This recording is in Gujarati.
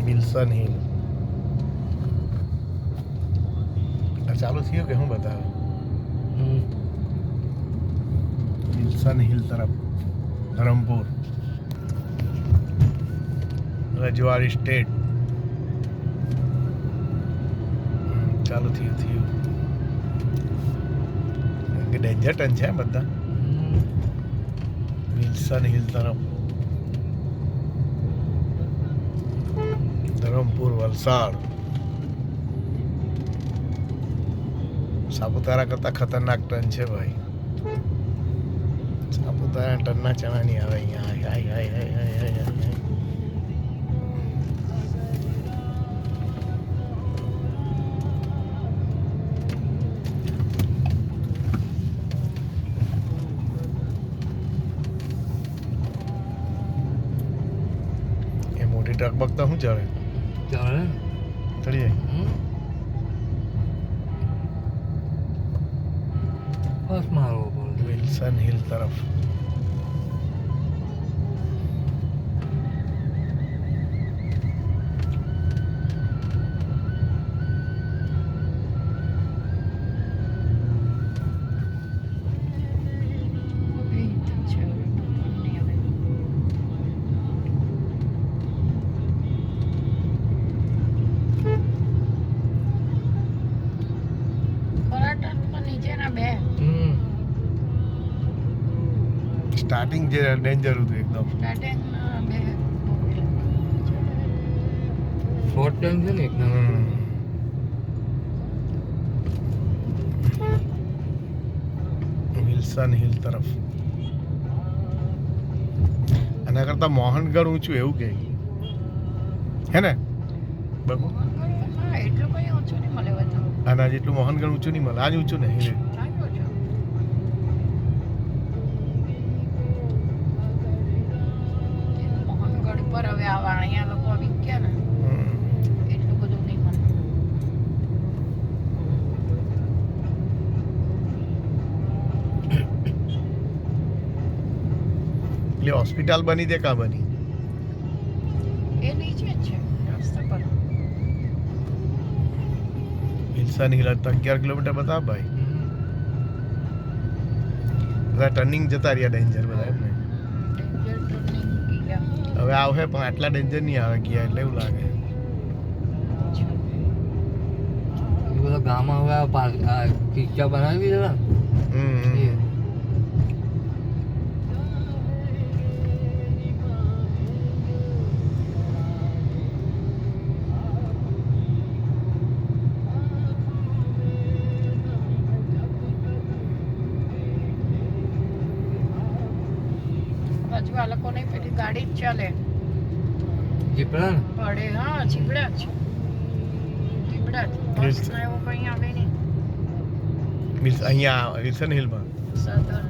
વિલ્સન હિલ ચાલુ થયું કે હું બતાવે વિલ્સન હિલ તરફ ધરમપુર રજવાડી સ્ટેટ ચાલુ થયું ડેન્જર ટન છે બધા વિલ્સન હિલ તરફ ધરમપુર વલસાડ સાપુતારા કરતા ખતરનાક ટન છે ભાઈ સાપુતારા ટનના ચણા નહીં આવે અહીંયા હાય હાય હાય હાય હાય હાય મોટી ટ્રક બગતા શું ચાલે ચડી જાય વિલ્સન હિલ તરફ સ્ટાર્ટિંગ જે ડેન્જર હતું એકદમ શોર્ટ ટાઈમ છે ને એકદમ વિલ્સન હિલ તરફ આના કરતા મોહનગઢ ઊંચું એવું કે હે ને બગુ આના જેટલું મોહનગઢ ઊંચું નહીં મળે આજ ઊંચું ને હિલ હવે આ વાણિયા લોકો આવી ગયા ને એટલું બધું નહીં મળે. એટલે હોસ્પિટલ બની દે કા બની એ નીચે જ છે રસ્તા પર. વિલ્સન હિલ 11 કિલોમીટર બતાવ ભાઈ બધા ટર્નિંગ જતા રહ્યા ડેન્જર બધા એમ ને હવે આવે પણ આટલા ડેન્જર નહીં આવે ગયા એટલે એવું લાગે બધા ગામમાં હવે પિક્ચર બનાવી દીધા બાજુ આ લોકો નહીં પેલી ગાડી જ ચાલે જીપડા પડે હા જીબડા જ બસ ને એવું કંઈ આવે નહીં અહીંયા વિલ્સન હિલમાં સદન